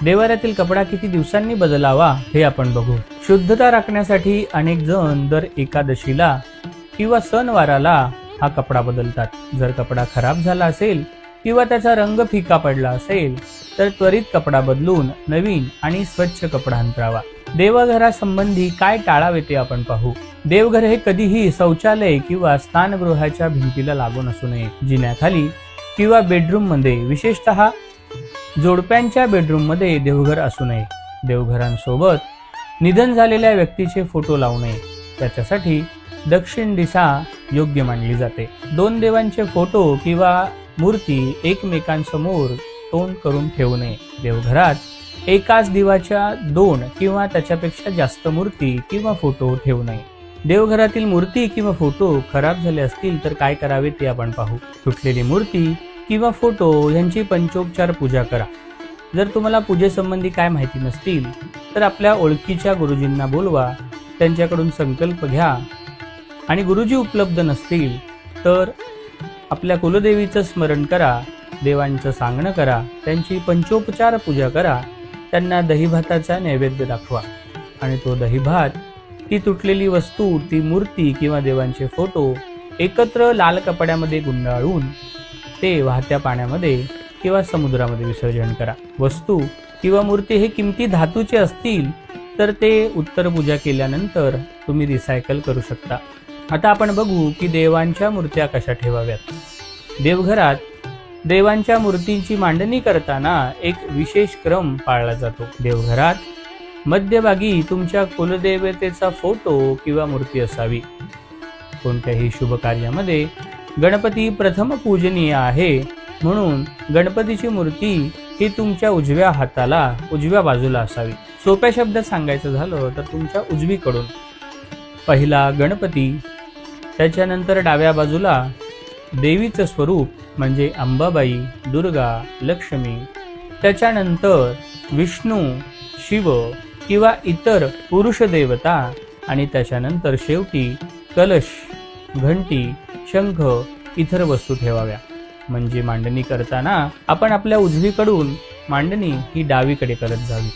देवाऱ्यातील कपडा किती दिवसांनी बदलावा हे आपण बघू। शुद्धता राखण्यासाठी अनेक जण दर एकादशीला किंवा सणवाराला हा कपडा बदलतात। जर कपडा खराब झाला असेल किंवा त्याचा रंग फिका पडला असेल तर त्वरित कपडा बदलून नवीन आणि स्वच्छ कपडा अंतरावा। देवघरासंबंधी काय टाळावे ते आपण पाहू। देवघर हे कधीही शौचालय किंवा स्नानगृहाच्या भिंतीला लागून असू नये। जिन्याखाली किंवा बेडरूम मध्ये, विशेषतः जोडप्यांच्या बेडरूम मध्ये देवघर असू नये। देवघरांसोबत निधन झालेल्या व्यक्तीचे फोटो लावू नये। त्याच्यासाठी दक्षिण दिशा योग्य मानली जाते। दोन देवांचे फोटो किंवा मूर्ती एकमेकांसमोर तोंड करून ठेवू नये। देवघरात एकाच दिवाच्या 2 किंवा त्याच्यापेक्षा जास्त मूर्ती किंवा फोटो ठेवू नये। देवघरातील मूर्ती किंवा फोटो खराब झाले असतील तर काय करावे ते आपण पाहू। तुटलेली मूर्ती किंवा फोटो यांची पंचोपचार पूजा करा। जर तुम्हाला पूजेसंबंधी काय माहिती नसतील तर आपल्या ओळखीच्या गुरुजींना बोलवा, त्यांच्याकडून संकल्प घ्या आणि गुरुजी उपलब्ध नसतील तर आपल्या कुलदेवीचं स्मरण करा, देवांचं सांगणं करा, त्यांची पंचोपचार पूजा करा, त्यांना दहीभाताचा नैवेद्य दाखवा आणि तो दहीभात, ती तुटलेली वस्तू, ती मूर्ती किंवा देवांचे फोटो एकत्र लाल कपड्यामध्ये गुंडाळून ते वाहत्या पाण्यामध्ये किंवा समुद्रामध्ये विसर्जन करा। वस्तू किंवा मूर्ती हे किमती धातूचे असतील तर ते उत्तर पूजा केल्यानंतर तुम्ही रिसायकल करू शकता। आता आपण बघू की देवांच्या मूर्त्या कशा ठेवाव्यात। देवघरात देवांच्या मूर्तींची मांडणी करताना एक विशेष क्रम पाळला जातो। देवघरात मध्यभागी तुमच्या कुलदेवतेचा फोटो किंवा मूर्ती असावी। कोणत्याही शुभ कार्यामध्ये गणपती प्रथम पूजनीय आहे, म्हणून गणपतीची मूर्ती ही तुमच्या उजव्या हाताला उजव्या बाजूला असावी। सोप्या शब्दात सांगायचं झालं तर तुमच्या उजवीकडून पहिला गणपती, त्याच्यानंतर डाव्या बाजूला देवीचं स्वरूप म्हणजे अंबाबाई, दुर्गा, लक्ष्मी, त्याच्यानंतर विष्णू, शिव किंवा इतर पुरुष देवता आणि त्याच्यानंतर शेवटी कलश, घंटी, शंख, इतर वस्तू ठेवाव्या। म्हणजे मांडणी करताना आपण आपल्या उजवीकडून मांडणी ही डावीकडे करत जावी।